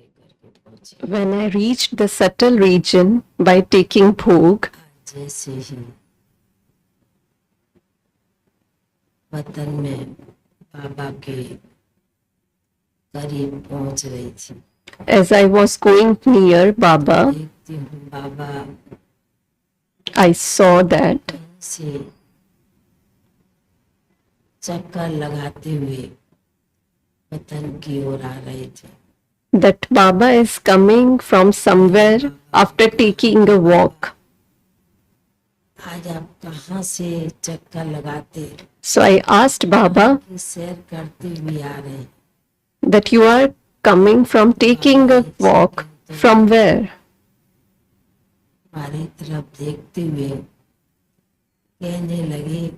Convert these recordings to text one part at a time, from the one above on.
करके पहुंचे। When I reached the subtle region by taking bhog, जैसे ही वतन में बाबा के करीब पहुंच रही थी, as I was going near Baba, देखती हूँ बाबा I saw that से चक्कर लगाते हुए वतन की ओर आ रहे थे। Baba is coming from somewhere after taking a walk. आज आप कहाँ से चक्कर लगाते So I asked Baba कि सैर करते हुए आ रहे हैं? that you are coming from taking a walk from where? हमारी तरफ देखते हुए कहने लगे,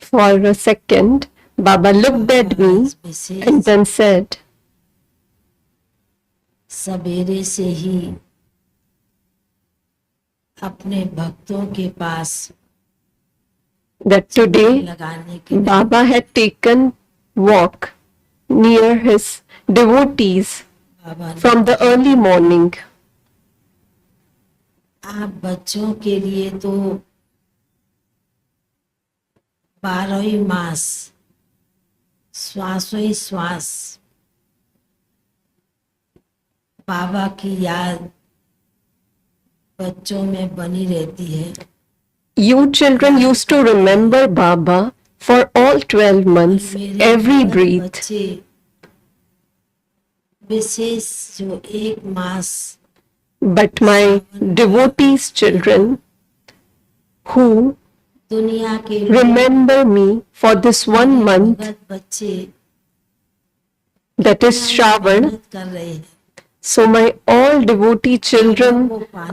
For a second, Baba looked at me and then said, सवेरे से ही अपने भक्तों के पास that today लगाने के Baba had taken walk near his devotees बाबा ने from the early morning. आप बच्चों के लिए तो 12 मास श्वासों ही श्वास बाबा की याद बच्चों में बनी रहती है। You children used to remember Baba for all 12 months, मेरे every भक्त breath. बच्चे विशेष जो 1 मास But my devotees children who दुनिया के remember me for this 1 month, भगत बच्चे that is Shravan, मेहनत कर रहे हैं। so my all devotee children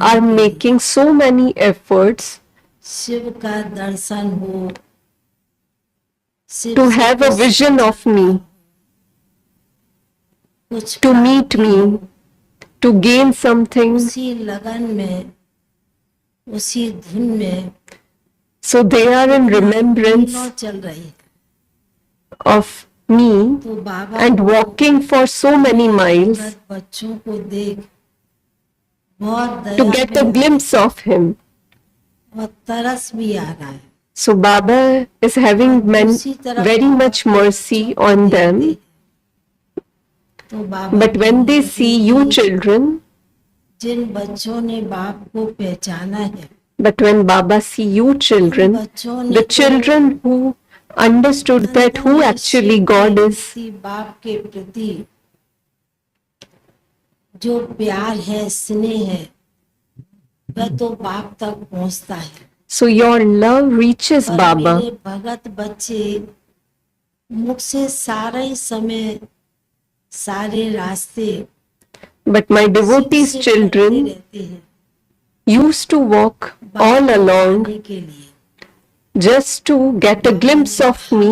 are making so many efforts Shiv का दर्शन हो, शिव to से have a कुछ vision of me, कुछ to meet me, to gain something. उसी लगन में उसी धुन में So they are in remembrance तीनों चल रही है। of me तो बाबा and walking for so many miles भगत बच्चों को देख बहुत to दया get a भी glimpse of him. और तरस भी आ रहा है। So Baba is having very much mercy on them. तो बाबा But when they see you children, जिन बच्चों ने बाप को पहचाना है, but when Baba see you children, बच्चों ने the children who understood that who actually God is, बाप के प्रति जो प्यार है, स्नेह है, वह तो बाप तक पहुंचता है। so your love reaches पर Baba. मेरे भगत बच्चे मुख से सारा ही समय सारे रास्ते But my devotees से children करते रहते हैं used to walk all along पाने के लिए। just to get a glimpse of me.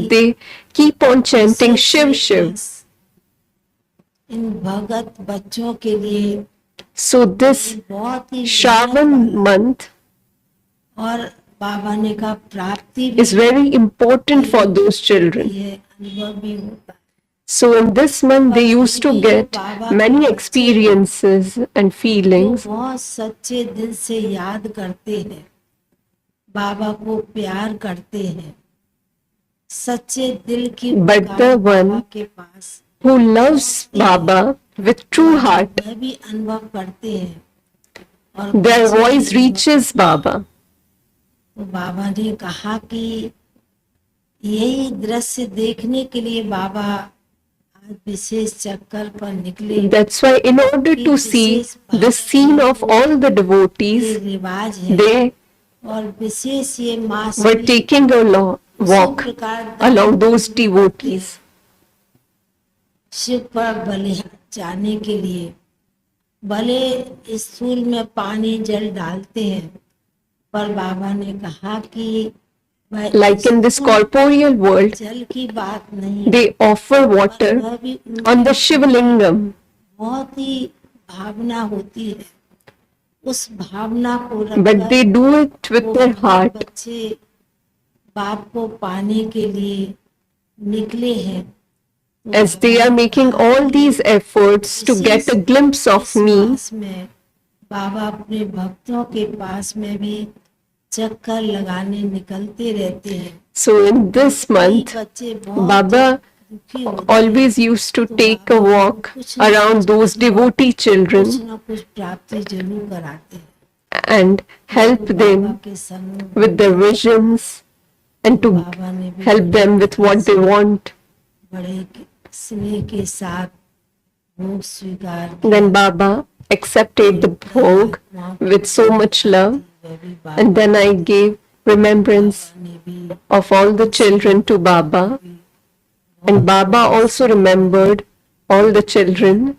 They keep on chanting Shiv Shiv. इन भगत बच्चों के लिए So this बहुत ही Shravan month और बाबा ने कहा प्राप्ति भी is very important for those children. है, अनुभव भी होता है। So in this month they used to get many experiences and तो feelings, बहुत सच्चे दिल से याद करते हैं, बाबा को प्यार करते हैं, सच्चे दिल की But पुकार the बाबा one के पास who loves Baba with true heart, वह भी अनुभव करते हैं और their बच्चे voice भी। reaches Baba. तो बाबा ने कहा कि यही दृश्य देखने के लिए बाबा आज विशेष चक्कर पर निकले। That's why in order to see the scene of all the ये devotees, रिवाज है they और विशेष ये मास were भी taking a walk प्रकार along those devotees. शिव पर भले जाने के लिए भले स्थूल में पानी जल डालते हैं, पर बाबा ने कहा कि वह Like in this corporeal world, जल की बात नहीं, they offer water वह भी on the Shivlingam. बहुत ही भावना होती है, उस भावना को But they do it with their heart. बच्चे बाप को पाने के लिए निकले हैं। as they are making all these efforts to get a glimpse of इस me, मास में बाबा अपने भक्तों के पास में भी चक्कर लगाने निकलते रहते हैं। so in this कई month, बच्चे बहुत Baba दुखी होते हैं, always used to take a walk around those devotee कुछ children न कुछ प्राप्ति जरूर कराते हैं। and help बाबा them के संग with their visions and to बाबा ने भी help them with what they want. बड़े स्नेह के साथ भोग स्वीकार किया। Then Baba accepted the bhog with so much love, वह भी बाबा and then I gave remembrance ने भी of all the children to Baba, and Baba also remembered all the children.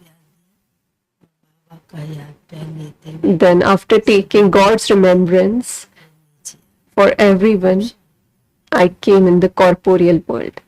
बाबा का याद पहले थे। Then after taking God's remembrance for everyone, I came in the corporeal world.